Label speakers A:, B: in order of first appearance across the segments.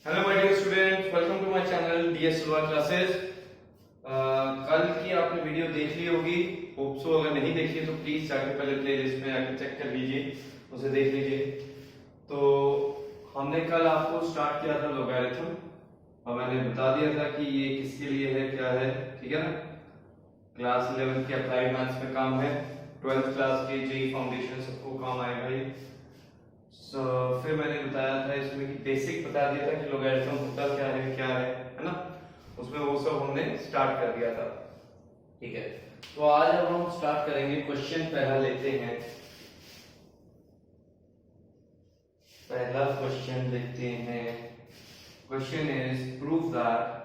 A: Hello my dear students, welcome to my channel D S Silva classes. कल की आपने video देख ली होगी, होप सो। अगर नहीं देखी है तो प्लीज जाकर पहले प्लेलिस्ट में आकर चेक कर लीजिए, उसे देख लीजिए। तो हमने कल आपको स्टार्ट किया था लॉगरिथम और मैंने बता दिया था कि ये किसके लिए है, क्या है, ठीक है ना। क्लास 11 के अप्लाइड मैथ्स में काम है, 12th क्लास के जेईई फाउंडेशन सबको काम आएगा ये। फिर मैंने बताया था इसमें कि बेसिक बता दिया था कि लॉगरिथम होता क्या है ना। उसमें वो सब हमने स्टार्ट कर दिया था, ठीक है। तो आज अब हम स्टार्ट करेंगे, क्वेश्चन पहला लेते हैं। पहला क्वेश्चन लेते हैं। Question is prove that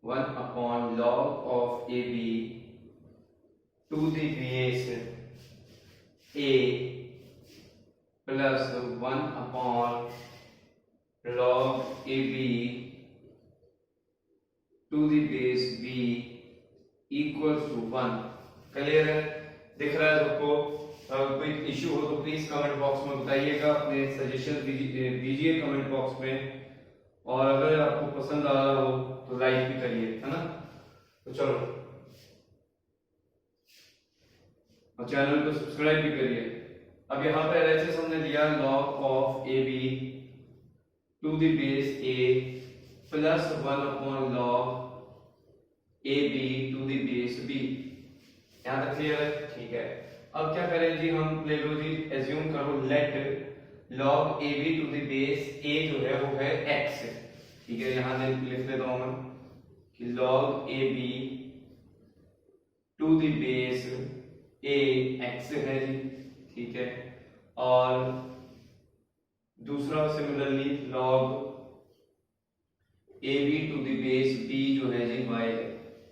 A: 1 upon log of AB to the base A plus 1 upon log AB to the base B equals to 1। Clear है, दिख रहा है सबको? कोई इश्यू हो तो प्लीज कमेंट बॉक्स में बताइएगा, अपने सजेशन दीजिए कमेंट बॉक्स में। और अगर आपको पसंद आ रहा हो तो लाइक भी करिए, है ना। तो चलो, और चैनल को सब्सक्राइब भी करिए। अब यहाँ पे एलएचएस हमने दिया log of a B to the base a plus 1 upon log A B to the base b. यहाँ तक क्लियर है? ठीक है। अब क्या करें जी, हम ले लो जी, एज्यूम करो let log A B to the base A जो है वो है x, ठीक है। यहाँ लिख देता हूं मैं कि log A B to the base a x है जी, ठीक है। और दूसरा similarly log A B to the base b जो है जी y है।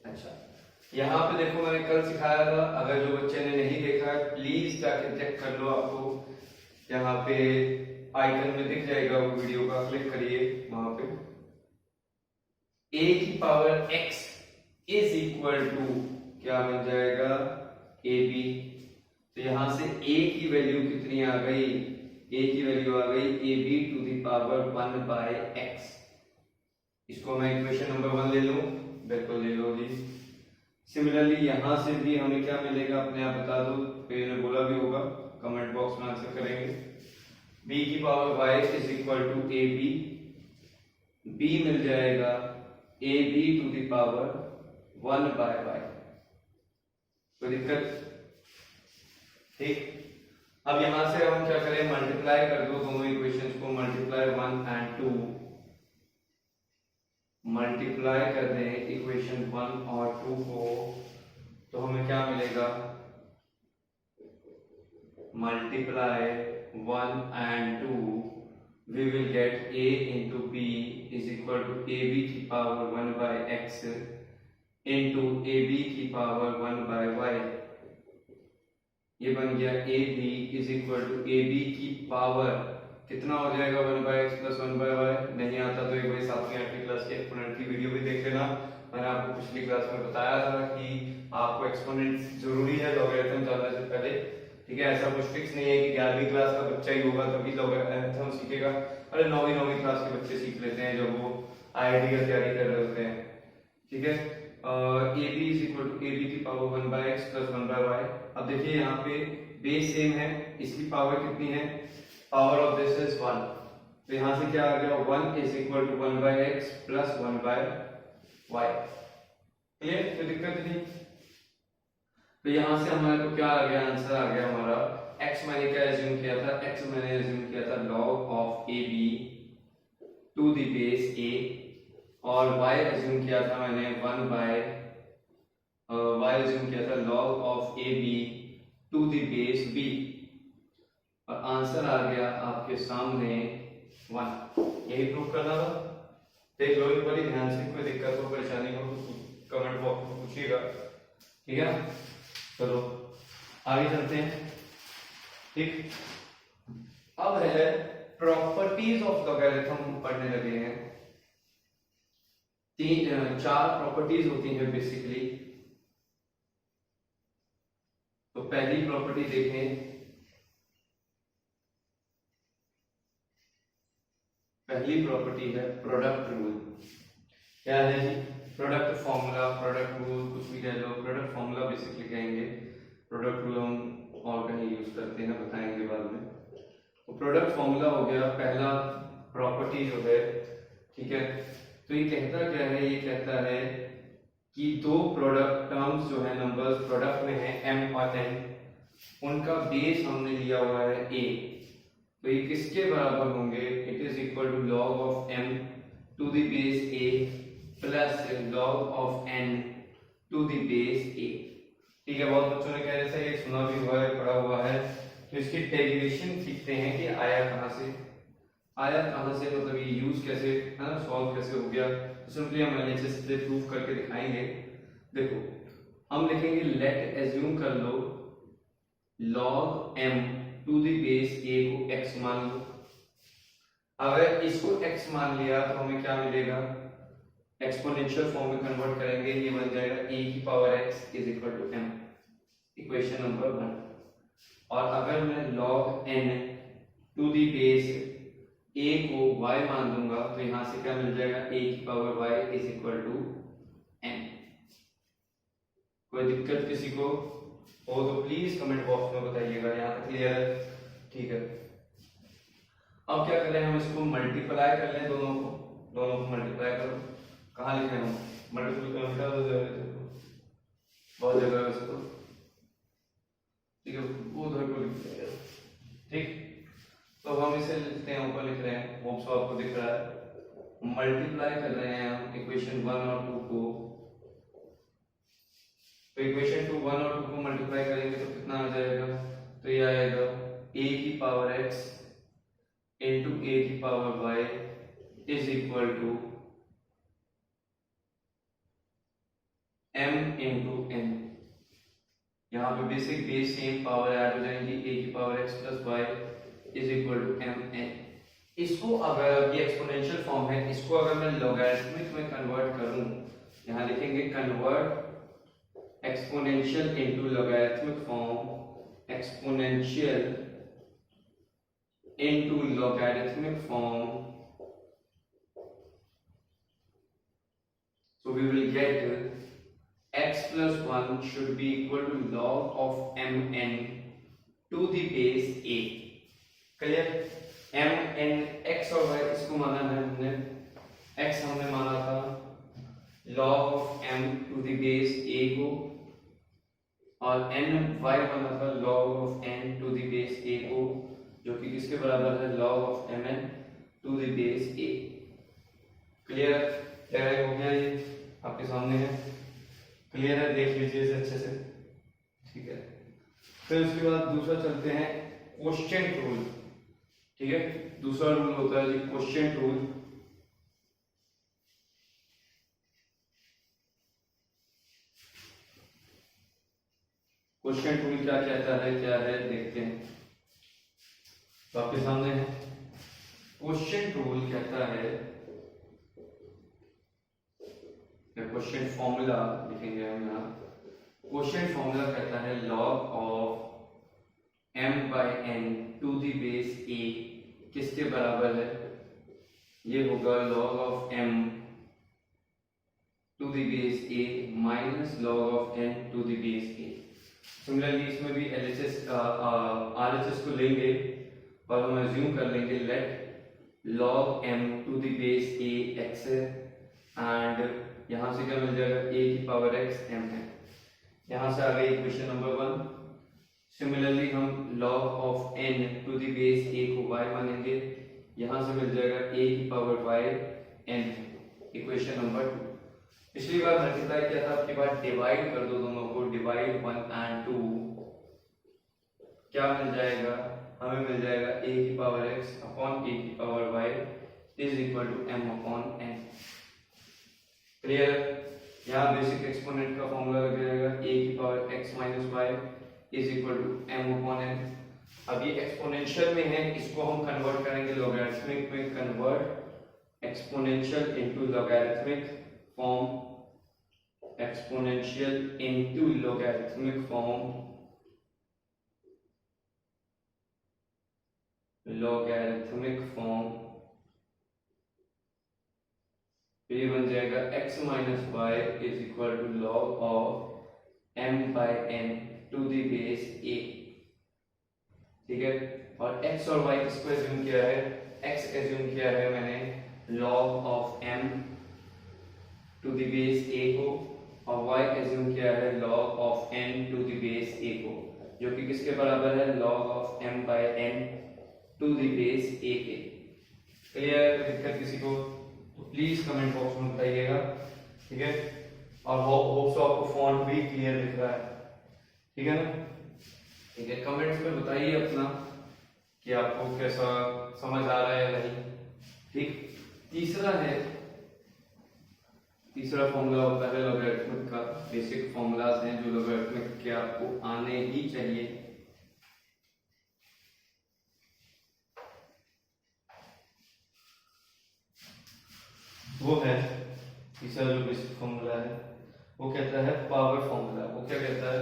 A: अच्छा, यहाँ पे देखो मैंने कल सिखाया था, अगर जो बच्चे ने नहीं देखा है प्लीज जाके चेक कर लो। आपको यहाँ पे आइकन में दिख जाएगा वो वीडियो का, क्लिक करिए वहां पे। a की power x is equal to क्या बन जाएगा, ए बी। तो यहां से a की वैल्यू कितनी आ गई, a की वैल्यू आ गई a B to the power 1 by x। इसको मैं इक्वेशन नंबर 1 ले लूं, बिल्कुल ले लो जी। सिमिलरली यहां से भी हमें क्या मिलेगा, अपने आप बता दो, मैंने बोला भी होगा, कमेंट बॉक्स में आंसर करेंगे। b की power y is equal to A b, b मिल जाएगा a B to the power 1 by y। कोई दिक्कत? ठीक। अब यहां से हम क्या करें, मल्टीप्लाई कर दो दोनों इक्वेशंस को, मल्टीप्लाई 1 एंड 2, मल्टीप्लाई कर दें इक्वेशन 1 और 2 को, तो हमें क्या मिलेगा, multiply 1 and 2, we will get a into b is equal to ab की power 1 by x into ab की पावर 1 by y। ये बन गया ab is equal to ab की पावर कितना हो जाएगा, 1 by x plus 1 by y। नहीं आता तो एक बार 7वीं 8वीं क्लास के एक्सपोनेंट की वीडियो भी देख लेना। मैंने आपको पिछली क्लास में बताया था कि आपको एक्सपोनेंट जरूरी है लॉगरिथम जानने से पहले, ठीक है। ऐसा कुछ फिक्स नहीं है कि 11वीं क्लास का बच्चा ही होगा तभी लॉगरिथम सीखेगा। अरे 9वीं क्लास के बच्चे सीख लेते हैं जब वो आईआईटी की तैयारी कर रहे होते हैं, ठीक है। A B is equal to A B की power 1 by x plus 1 by Y. अब देखिए यहाँ पे बेस सेम है, इसकी पावर कितनी है, पावर ऑफ दिस इज 1। तो यहाँ से क्या आ गया, 1 is equal to 1 by x plus 1 by y. Clear? कोई दिक्कत नहीं। तो यहां से हमारे को क्या आ गया, आंसर आ गया हमारा, x मैंने क्या एज्यूम किया था, x मैंने एज्यूम किया था log of a B to the base a, और y एज्यूम किया था मैंने 1 बाय y एज्यूम किया था log of a B to the base b, और आंसर आ गया आपके सामने 1। यही प्रूव करना था। देख लो एक बार ध्यान से, कोई दिक्कत हो परेशानी हो तो कमेंट बॉक्स में पूछिएगा, ठीक है। चलो आगे चलते हैं, ठीक। अब है प्रॉपर्टीज ऑफ लॉगरिथम पढ़ने लगे हैं। 4 प्रॉपर्टीज होती हैं बेसिकली। तो पहली प्रॉपर्टी देखें, पहली प्रॉपर्टी है प्रोडक्ट रूल। क्या है जी? प्रोडक्ट फॉर्मूला, प्रोडक्ट रूल कुछ भी कह लो, प्रोडक्ट फॉर्मूला बेसिकली कहेंगे, प्रोडक्ट रूल हम और कहीं यूज करते हैं, बताएंगे बाद में। तो प्रोडक्ट फॉर्मूला हो गया पहला प्रॉपर्टी जो है, ठीक है। तो ये कहता क्या है? ये कहता है कि दो प्रोडक्ट टर्म्स जो है, नंबर्स प्रोडक्ट में है m और n, उनका बेस हमने लिया हुआ है a, तो ये किसके बराबर होंगे? It is equal to log of m to the base a plus log of n to the base a। ठीक है, बहुत बच्चों ने कह रहे थे, ये सुना भी हुआ है, पढ़ा हुआ है। तो इसकी डेरिवेशन सीखते हैं कि आया कहाँ से, आया कहाँ से, मतलब ये यूज कैसे है ना, सॉल्व कैसे हो गया। तो सिंपली हम एलएचएस से प्रूफ करके दिखाएंगे। देखो, हम लिखेंगे लेट एज्यूम कर लो log m to the base a को x मान लो। अगर इसको x मान लिया तो हमें क्या मिलेगा? एक्सपोनेंशियल फॉर्म में कन्वर्ट करेंगे, ये बन जाएगा a की power x is equal to m, equation number 1। और अगर मैं log n to the base a को y मान दूंगा तो यहां से क्या मिल जाएगा? a की power y is equal to n। कोई दिक्कत किसी को हो तो प्लीज कमेंट बॉक्स में बताइएगा। यहाँ तक क्लियर है? ठीक है। अब क्या करें? हम इसको मल्टीप्लाई कर लें, दोनों को मल्टीप्लाई करो। कहाँ लिखे हम? मल्टीपल बहुत जगह है इसको, ठीक है, वो उधर को लिख देंगे। ठीक, तो हम इसे लिखते हैं, ऊपर लिख रहे हैं, होप सो आपको दिख रहा है। मल्टीप्लाई कर रहे हैं हम इक्वेशन 1 और 2 को, तो इक्वेशन 2 1 और 2 को मल्टीप्लाई करेंगे तो कितना आ जाएगा? तो ये आएगा a की पावर x इंटू a की power y is equal to m into n। यहाँ पे basic base same power add हो जाएंगी, a की power x plus y is equal to m n। इसको अगर ये एक्सपोनेंशियल फॉर्म है, इसको अगर मैं लॉगरिथमिक में कन्वर्ट करूं, यहाँ लिखेंगे convert exponential into logarithmic form, exponential into logarithmic form, so we will get x plus 1 should be equal to log of mn to the base a। Clear? mn x और y इसको माना है हमने, x हमने माना था log of m to the base a को, और n y माना था log of n to the base a को, जो कि किसके बराबर है? log of mn to the base a। Clear? Clear हो गया? ये आपके सामने है, क्लियर है? देख लीजिए इसे अच्छे से, ठीक है। फिर उसके बाद दूसरा चलते हैं क्वोशिएंट रूल। ठीक है, दूसरा रूल होता है जी क्वोशिएंट रूल। क्वोशिएंट रूल क्या कहता है, क्या है देखते हैं, तो आपके सामने है। क्वोशिएंट रूल कहता है, क्वोशिएंट फॉर्मूला लिखेंगे हम यहाँ। क्वोशिएंट फॉर्मूला कहता है log of m by n to the base a किसके बराबर है? ये होगा log of m to the base a minus log of n to the base a। Similarly इसमें भी LHS RHS को लेंगे और हम अज्यूम कर लेंगे let log m to the base a x है, एंड यहाँ से क्या मिल जाएगा? a की पावर x m है। यहाँ से आ गई इक्वेशन नंबर 1। सिमिलरली हम log of n to the base a को y मानेंगे, यहाँ से मिल जाएगा a की power y n, equation number 2। पिछली बार मल्टीप्लाई किया था, आपके बाद डिवाइड कर दो दोनों को, डिवाइड 1 एंड 2, क्या मिल जाएगा? हमें मिल जाएगा a की पावर x अपॉन a की power y is equal to m upon n। Clear? यहाँ बेसिक एक्सपोनेंट का फॉर्मूला लग जाएगा a की power x minus y is equal to m upon n। अब ये एक्सपोनेंशियल में है, इसको हम कन्वर्ट करेंगे लॉगरिथमिक में, convert exponential into logarithmic form, exponential into logarithmic form, logarithmic form, ये बन जाएगा x minus Y is equal to log of m by n to the base a। ठीक है, और x और y किसको एज्यूम किया है, x एज्यूम किया है मैंने log of m to the base a को, और y एज्यूम किया है log of n to the base a को, जो कि किसके बराबर है, log of m by n to the base a के। क्लियर है? दिक्कत किसी को तो प्लीज कमेंट बॉक्स में बताइएगा। ठीक है, और होप सो आपको फॉन्ट भी क्लियर दिख रहा है। ठीक है ना? ठीक है, कमेंट्स में बताइए अपना कि आपको कैसा समझ आ रहा है या नहीं। ठीक, तीसरा फॉर्मूला होता है लॉगरिथमिक का, बेसिक फॉर्मूलाज हैं जो लॉगरिथमिक के आपको आने ही चाहिए। वो है तीसरा जो बेसिक फॉर्मूला है, वो कहता है पावर फॉर्मूला। वो क्या कहता है,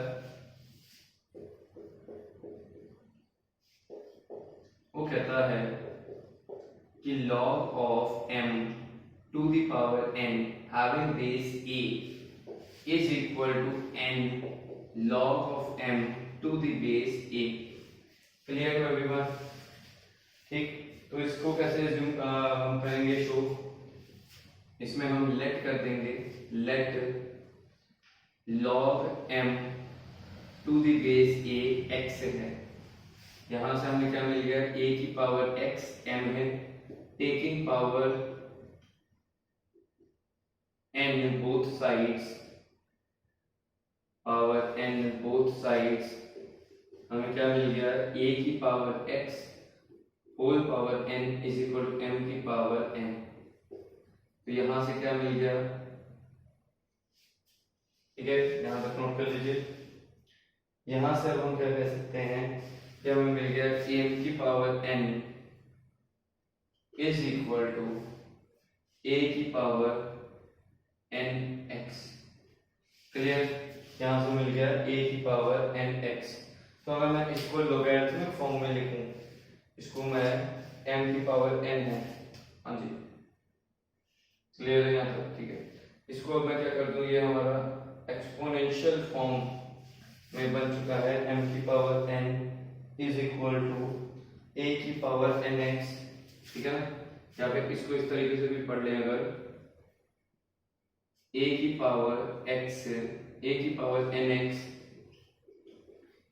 A: वो कहता है कि log of m to the power n having base a is equal to n log of m to the base a। Clear है एवरीवन? ठीक, तो इसको कैसे हम करेंगे शो, इसमें हम लेट कर देंगे, late log m to the base a x है। यहां से हमें क्या मिल गया, a की पावर x m है, taking power n both sides, power n both sides, हमें क्या मिल गया, a की power x whole power n is equal to m की पावर n। तो यहां से क्या मिल गया, ठीक है, यहां तक नोट कर लीजिए। यहां से अब हम क्या कह सकते हैं कि हमें मिल गया m की power n is equal to a की पावर n x। क्लियर? यहां से मिल गया a की पावर n x। तो अगर मैं इसको लॉगरिथमिक फॉर्म में लिखूं, इसको मैं m की पावर n है, हाँ जी क्लियर है यहाँ तक? ठीक है, इसको अब मैं क्या कर दूं, ये हमारा एक्सपोनेंशियल फॉर्म में बन चुका है, m की power n is equal to a की पावर nx। ठीक है ना? यहाँ पे इसको इस तरीके से भी पढ़ लें, अगर a की पावर x, a की power nx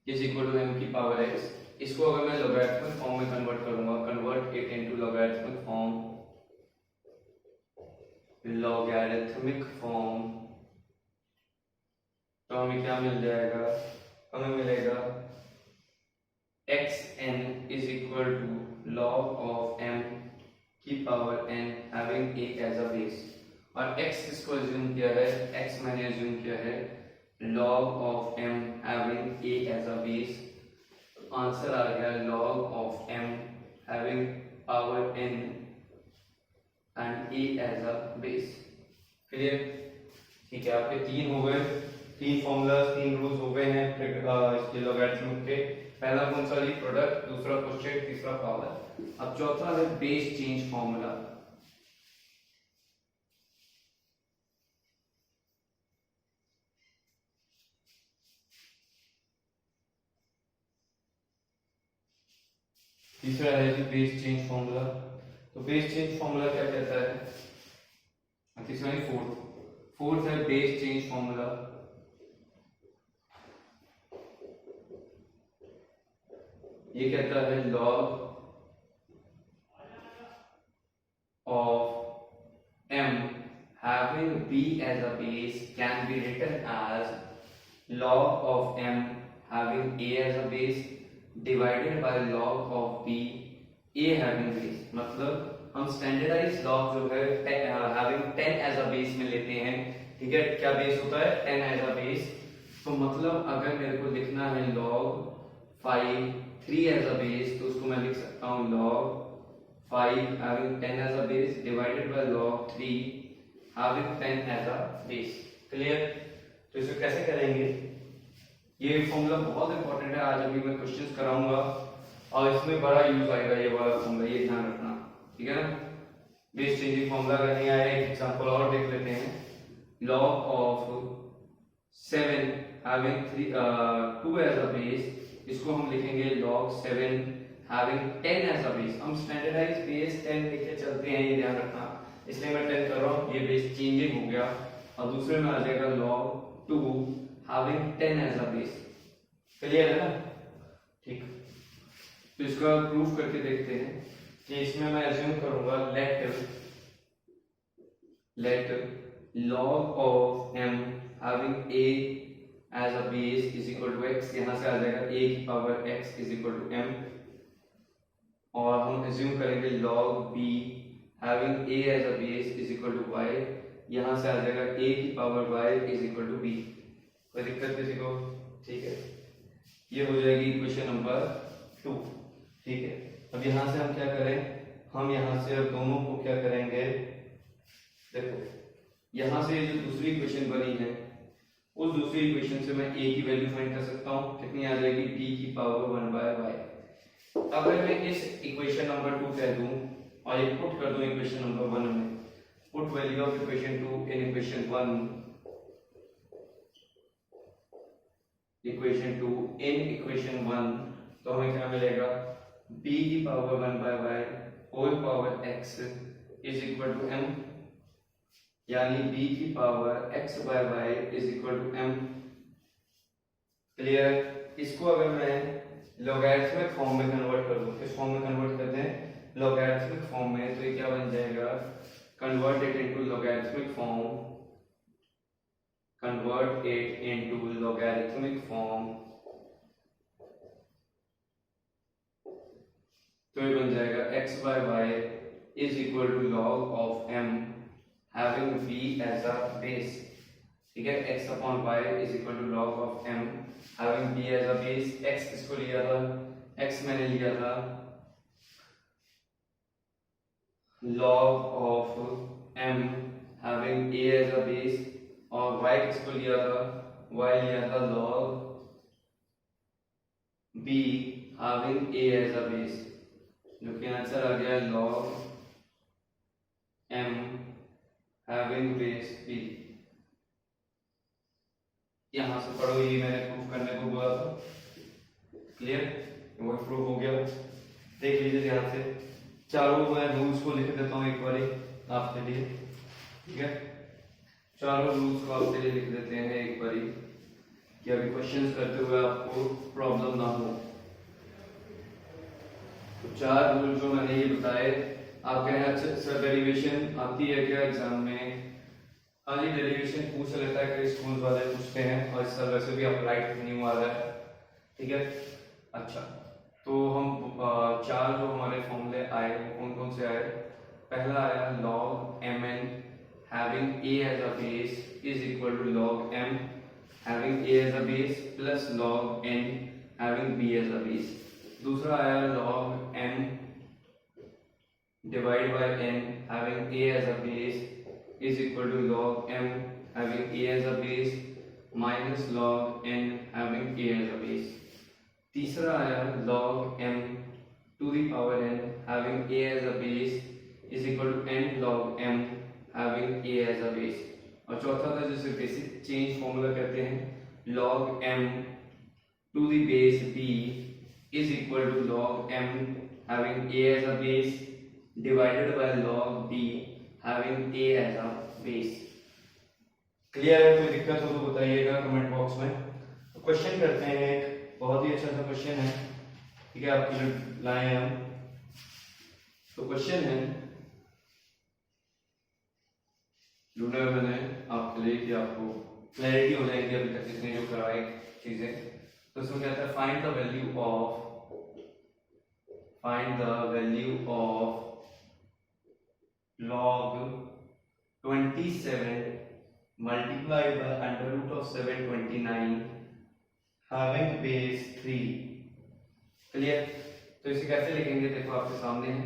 A: is equal to m की पावर x। इसको अगर मैं लॉगरिथमिक फॉर्म में कन्वर्ट करूंगा, convert it into logarithmic form, logarithmic form, तो हमें क्या मिल जाएगा, हमें मिलेगा xn is equal to log of m की power n having a as a base. और x किसको एज्यूम किया है, x मैंने एज्यूम किया है log of m having a as a base। तो आंसर आ गया log of m having power n and a as a base। Clear? ठीक है, आपके तीन हो गए, तीन फॉर्मूलाज, तीन रूल्स हो गए हैं इसके लॉगरिथमिक के। पहला कौन सा, प्रोडक्ट, दूसरा कोशेंट, तीसरा पावर। अब चौथा है बेस चेंज फॉर्मूला। तीसरा है जी बेस चेंज फॉर्मूला। तो बेस चेंज फॉर्मूला क्या कहता है, तीसरा ही फोर्थ है बेस चेंज फॉर्मूला। ये कहता है log of m having b as a base can be written as log of m having a as a base divided by log of b a having base। मतलब हम standardise log जो है having 10 as a base में लेते हैं। ठीक है, क्या बेस होता है, 10 as a base। तो मतलब अगर मेरे को लिखना है log 5 3 as a base, तो उसको मैं लिख सकता हूँ log 5 having 10 as a base divided by log 3 having 10 as a base। Clear? तो इसे कैसे करेंगे, ये फॉर्मूला बहुत इंपॉर्टेंट है, आज अभी मैं क्वेश्चंस कराऊंगा और इसमें बड़ा यूज आएगा ये वाला फॉर्मूला, ये ध्यान रखना, ठीक है ना। बेस चेंजिंग फॉर्मूला अगर नहीं आया, एक एग्जांपल और देख लेते हैं। log of 7 having 2 as a base, इसको हम लिखेंगे log 7 having 10 as a base। हम स्टैंडर्डाइज बेस 10 लिखे चलते हैं, ये ध्यान रखना, इसलिए मैं 10 कर रहा हूँ, ये बेस चेंजिंग हो गया। और दूसरे में आ जाएगा log 2 having 10 as a base। Clear है ना, ठीक। तो इसका प्रूफ करके देखते हैं कि इसमें मैं अज्यूम करूंगा let log of m having a as a base is equal to x, यहां से आ जाएगा a की power x is equal to m, और हम अज्यूम करेंगे log b having a as a base is equal to y, यहां से आ जाएगा a की power y is equal to b। कोई दिक्कत किसी को? ठीक है, ये हो जाएगी इक्वेशन नंबर 2, ठीक है। अब यहां से हम क्या करें, हम यहां से अब दोनों को क्या करेंगे, देखो यहां से जो दूसरी इक्वेशन बनी है, उस दूसरी इक्वेशन से मैं a की वैल्यू फाइंड कर सकता हूं, कितनी आ जाएगी b की पावर 1/y। अगर मैं इस इक्वेशन नंबर 2 कह दूं और ये पुट कर दूं इक्वेशन नंबर 1 में, put value of equation 2 in equation 1, equation 2 in equation 1, तो हमें क्या मिलेगा, b की power 1/y whole power x is equal to m, यानी b की power x/y is equal to m। Clear? इसको अगर मैं लॉगरिथमिक फॉर्म में कन्वर्ट कर दूं, किस फॉर्म में कन्वर्ट करते हैं, लॉगरिथमिक फॉर्म में, तो ये क्या बन जाएगा, convert it into logarithmic form, convert it into logarithmic form, तो ये बन जाएगा x/y is equal to log of m having b as a base, ठीक है। x/y is equal to log of m having b as a base। x किसको लिया था, x मैंने लिया था log of m having a as a base, और y किसको लिया था, y लिया था log b having a as a base, जो कि आंसर आ गया log m having base b। यहां से पढ़ो, ये मैंने प्रूफ करने को बोला था, क्लियर, वो प्रूफ हो गया। देख लीजिए ध्यान से, चारों मैं रूल्स को लिख देता हूँ एक बार आपके लिए, ठीक है। चारों रूल्स को आपके लिए लिख देते हैं एक बार, कि अभी क्वेश्चंस करते हुए आपको प्रॉब्लम ना हो। तो 4 रूल जो मैंने ये बताए, आप कह रहे हैं सर डेरिवेशन आती है क्या एग्जाम में? हाँ जी, डेरिवेशन पूछ लेता है, कई स्कूल वाले पूछते हैं, और इस तरह वैसे भी अप्लाइड न्यू आ रहा है, ठीक है। अच्छा, तो हम 4 जो हमारे फॉर्मूले आए वो कौन कौन से आए? पहला आया log mn having a as a base is equal to log m having a as a base plus log n having b as a base। दूसरा आया log m divided by n having a as a base is equal to log m having a as a base minus log n having a as a base। तीसरा आया log m to the power n having a as a base is equal to n log m having a as a base। और चौथा था जिसे basic change formula कहते हैं, log m to the base b is equal to log m having a as a base divided by log b having a as a base। Clear है? कोई दिक्कत हो तो बताइएगा कमेंट बॉक्स में। तो क्वेश्चन करते हैं, एक बहुत ही अच्छा सा क्वेश्चन है, ठीक है, आपके लिए लाए हैं हम। तो क्वेश्चन है ढूंढा मैंने आपके लिए कि आपको क्लैरिटी हो जाएगी अभी तक इसने जो कराई चीजें। तो इसमें कहता है find the value of log 27 multiplied by under root of 729 having base 3। Clear? तो इसे कैसे लिखेंगे, देखो आपके सामने है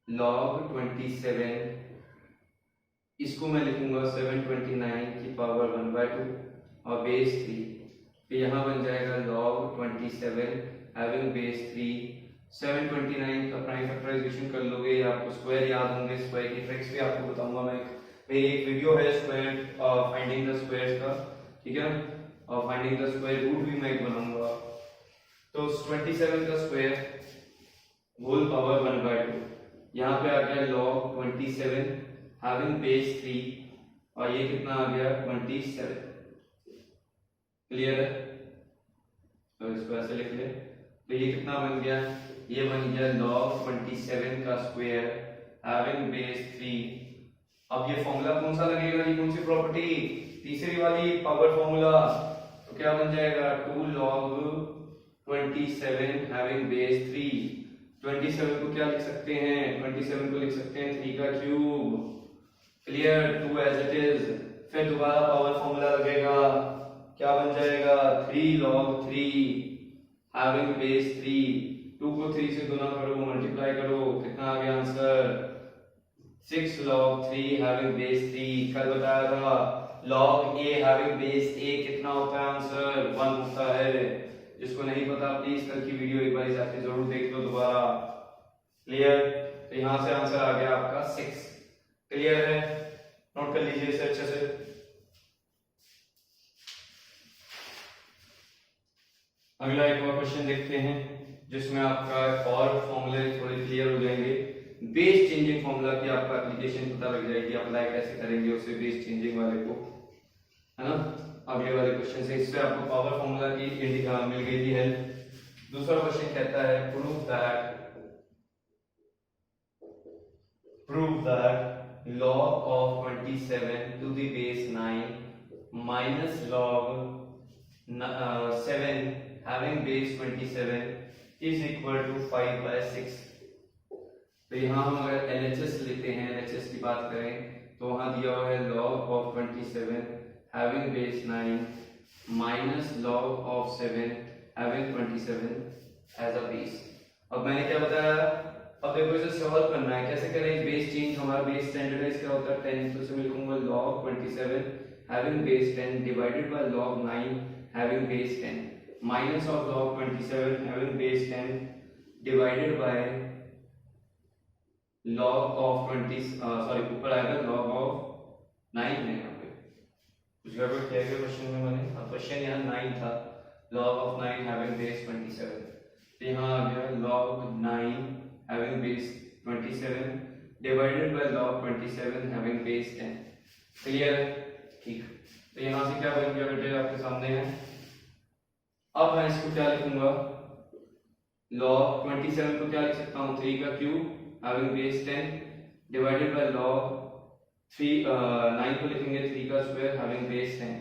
A: log 27, इसको मैं लिखूंगा 729 की पावर 1/2 और बेस 3, तो यहाँ बन जाएगा log 27 हैविंग बेस 3। 729 का प्राइम फैक्टराइजेशन कर लोगे या आपको स्क्वायर याद होंगे, स्क्वायर की ट्रिक्स भी आपको बताऊंगा मैं। मेरी एक वीडियो है स्क्वायर फाइंडिंग द स्क्वायर्स का, ठीक है ना, और फाइंडिंग द स्क्वायर रूट भी मैं एक बनाऊंगा। तो 27 का स्क्वायर होल पावर 1/2, यहाँ पे आ गया log 27 हैविंग बेस 3 और ये कितना आ गया 27। क्लियर है? तो इसको ऐसे लिख ले, तो ये कितना बन गया, ये बन गया log 27 का स्क्वायर हैविंग बेस 3। अब ये फॉर्मूला कौन सा लगेगा, ये कौन सी प्रॉपर्टी, तीसरी वाली पावर फॉर्मूला। तो क्या बन जाएगा 2 log 27 हैविंग बेस 3। 27 को क्या लिख सकते हैं, 27 को लिख सकते हैं 3 का cube. Clear, 2 as it is. फिर दोबारा पावर फॉर्मूला लगेगा, क्या बन जाएगा 3 log 3 हैविंग बेस 3। 2 को 3 से गुना करो, मल्टीप्लाई करो, कितना आ गया आंसर 6 log 3 हैविंग बेस 3। कल बताया था log a having base a कितना होता है, आंसर 1 होता है। जिसको नहीं पता प्लीज कल की वीडियो एक बार जाके जरूर देख लो दोबारा। क्लियर, तो यहां से आंसर आ गया आपका 6। क्लियर है, नोट कर लीजिए इसे अच्छे से। अगला एक और क्वेश्चन देखते हैं जिसमें आपका और फॉर्मूले थोड़े क्लियर हो जाएंगे। बेस चेंजिंग फॉर्मूला की आपको एप्लीकेशन पता लग जाएगी, अप्लाई कैसे करेंगे उसे बेस चेंजिंग वाले को, है ना। अगले वाले क्वेश्चन से इससे आपको पावर फॉर्मूला की मिल गई थी हेल्प। दूसरा क्वेश्चन कहता है prove that log of 27 to the base 9 minus log 7 having base 27 is equal to 5/6। तो यहाँ हम अगर LHS लेते हैं, LHS की बात करें तो वहां दिया हुआ है log of 27 having base 9 minus log of 7 having 27 as a base। अब मैंने क्या बताया, अब देखो इसे सॉल्व करना है, कैसे करें, बेस चेंज, हमारा बेस स्टैंडर्डाइज क्या होता है 10, तो इसमें लिखूंगा log 27 having base 10 divided by log 9 having base 10 minus of log 27 having base 10 divided by log of 20 ऊपर आएगा log of 9 है। यहाँ पे कुछ गड़बड़ किया गया क्वेश्चन में मैंने, क्वेश्चन यहाँ 9 था, log of 9 having base 27, तो यहाँ आ गया log 9 having base 27 divided by log 27 having base 10। Clear है, ठीक। तो यहाँ से क्या बन गया बेटे आपके सामने है। अब मैं इसको क्या लिखूंगा, log 27 को क्या लिख सकता हूँ 3 का cube having base 10 divided by log 9 को लिखेंगे 3 का square having base 10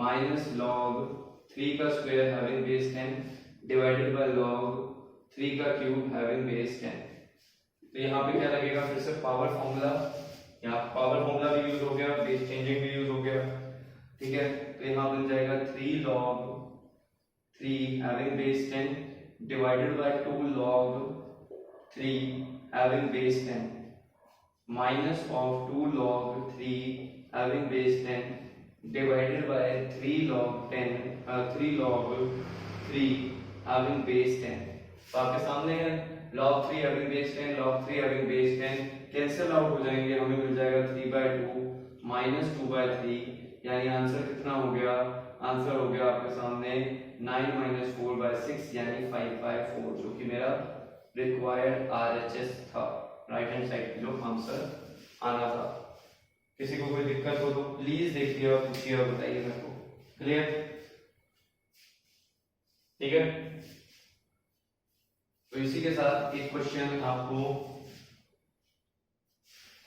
A: minus log 3 का square having base 10 divided by log 3 का क्यूब having base 10। तो यहाँ पे क्या लगेगा, फिर से पावर फॉर्मूला, यहाँ पावर फॉर्मूला भी यूज हो गया, बेस चेंजिंग भी यूज हो गया, ठीक है। तो यहाँ बन जाएगा 3 log 3 having base 10 divided by 2 log 3 having base 10 minus of 2 log 3 having base 10 divided by 3 log 3 having base 10। तो आपके सामने है log 3 having base 10 log 3 having base 10 cancel out हो जाएंगे, हमें मिल जाएगा 3/2 minus 2/3, यानी आंसर कितना हो गया, आंसर हो गया आपके सामने 9 minus 4/6 यानी 5/4, जो कि मेरा रिक्वायर्ड RHS था, राइट हैंड साइड की जो आंसर आना था। किसी को कोई दिक्कत हो तो प्लीज देखिए और पूछिए और बताइए मेरे को। क्लियर, ठीक है। तो इसी के साथ एक क्वेश्चन आपको,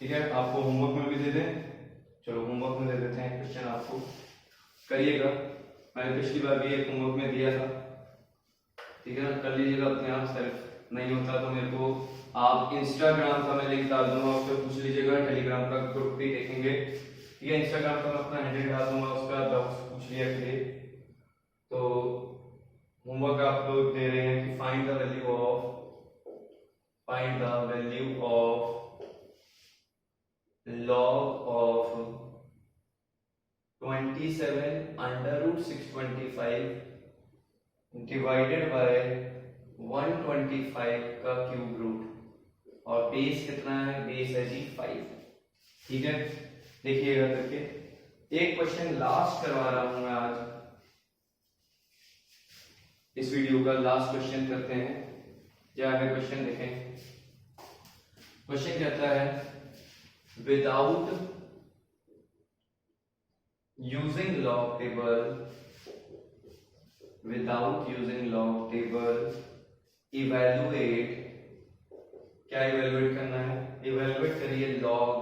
A: ठीक है, आपको होमवर्क में भी दे दें, चलो होमवर्क में दे देते हैं क्वेश्चन, आपको करिएगा। मैंने पिछली बार भी एक होमवर्क में दिया था, ठीक है ना, कर लीजिएगा अपने आप सेल्फ, नहीं होता तो मेरे को आप इंस्टाग्राम का मैं लिंक डाल दूंगा, उस पर पूछ लीजिएगा, टेलीग्राम का ग्रुप भी देखेंगे, ठीक है। इंस्टाग्राम का मैं अपना हैंडल डाल दूंगा, उसका डाउट्स पूछ लिया करिए। तो होमवर्क आप लोग दे रहे हैं कि find the value of log of 27 under root 625 divided by 125 का क्यूब रूट और बेस कितना है, बेस है जी 5। ठीक है, देखिएगा करके। एक क्वेश्चन लास्ट करवा रहा हूं मैं आज, इस वीडियो का लास्ट क्वेश्चन करते हैं। क्या है क्वेश्चन, देखें। क्वेश्चन कहता है without using log table, without using log table evaluate, क्या इवेल्युएट करना है, इवेल्युएट करिए log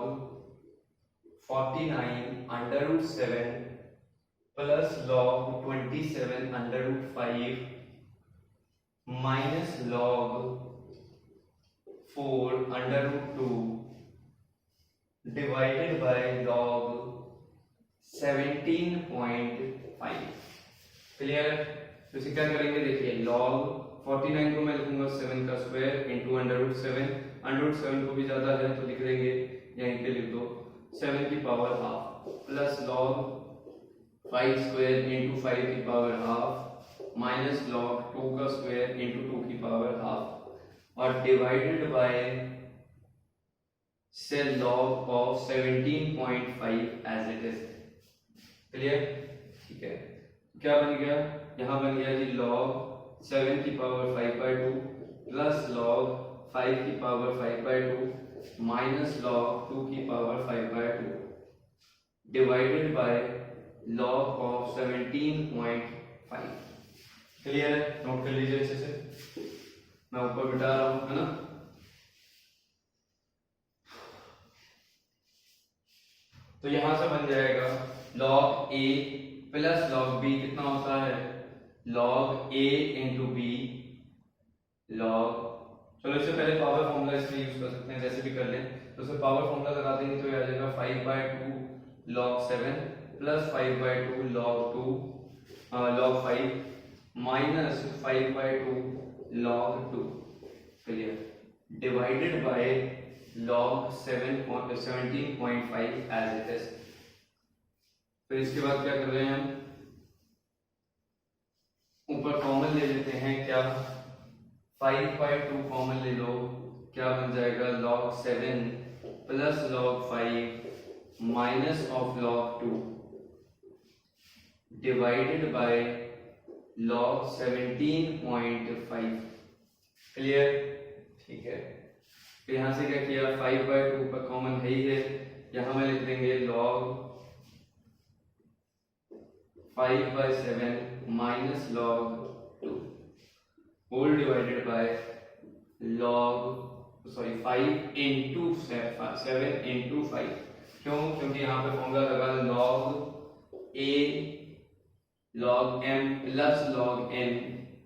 A: 49 under root 7 plus log 27 under root 5 minus log 4 under root 2 divided by log 17.5। Clear. तो इसे क्या करेंगे, देखिए लॉग 49 को मैं लिखूंगा 7 का square into under root 7, under root 7 को भी ज्यादा है तो लिख देंगे, यहीं पे लिख दो 7 की power half plus log 5 square into 5 की पावर हाफ माइनस लॉग 2 का स्क्वायर इंटू 2 की पावर हाफ और डिवाइडेड बाय से log of 17.5 as it is. Clear. ठीक है, क्या बन गया, यहां बन गया जी लॉग 7 की पावर 5/2 प्लस लॉग 5 की पावर 5/2 माइनस लॉग 2 की power 5/2 divided by log of 17.5। Clear है, नोट कर लीजिए अच्छे से, मैं ऊपर बिठा रहा हूं, है ना। तो यहां से बन जाएगा लॉग ए प्लस लॉग बी कितना होता है, लॉग ए इंटू बी लॉग, चलो इससे पहले पावर फॉर्मूला इसमें यूज कर सकते हैं, जैसे भी कर लें। तो इससे पावर फॉर्मूला लगा देंगे तो ये आ जाएगा 5/2 log 7 plus 5/2 log 2 log 5 minus 5/2 log 2। Clear. Divided by log 17.5 as it is. फिर इसके बाद क्या कर रहे हैं हम, ऊपर कॉमन ले लेते हैं, क्या 5/2 कॉमन ले लो, क्या बन जाएगा log 7 plus log 5 minus of log 2 divided by log 17.5। Clear. ठीक है, तो यहां से क्या किया, 5/2 पर कॉमन है ही है, यहां में लिख देंगे log 5/7 minus log 2 whole divided by log 5 into 7 into 5। क्यों, क्योंकि यहाँ पे फॉर्मूला लगा log a log m plus log n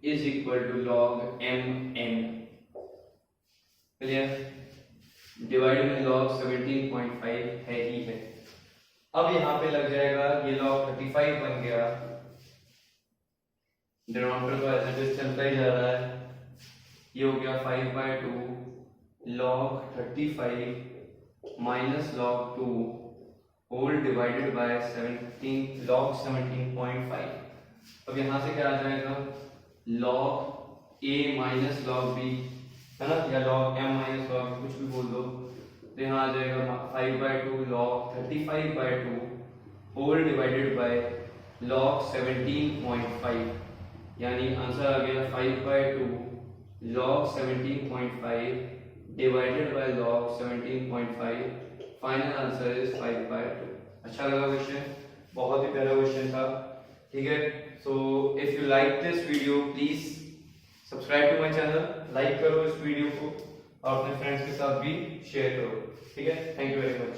A: is equal to log m n। Clear. Divide में log 17.5 है ही है। अब यहाँ पे लग जाएगा ये log 35 बन गया, डिनोमिनेटर तो ऐसे चलता ही जा रहा है, ये हो गया 5/2 log 35 minus log 2 whole divided by 17 log 17.5। अब यहाँ से क्या आ जाएगा, log a minus log b, है ना, या log m minus log b, कुछ भी बोल दो। तो यहाँ आ जाएगा 5/2 log 35/2 whole divided by log 17.5, यानी आंसर आ गया 5/2 log 17.5 divided by log 17.5। Final answer is 5/2। अच्छा लगा क्वेश्चन, बहुत ही प्यारा क्वेश्चन था। ठीक है, so if you like this video please subscribe to my channel, like करो इस वीडियो को और अपने फ्रेंड्स के साथ भी शेयर करो। ठीक है, थैंक यू वेरी मच।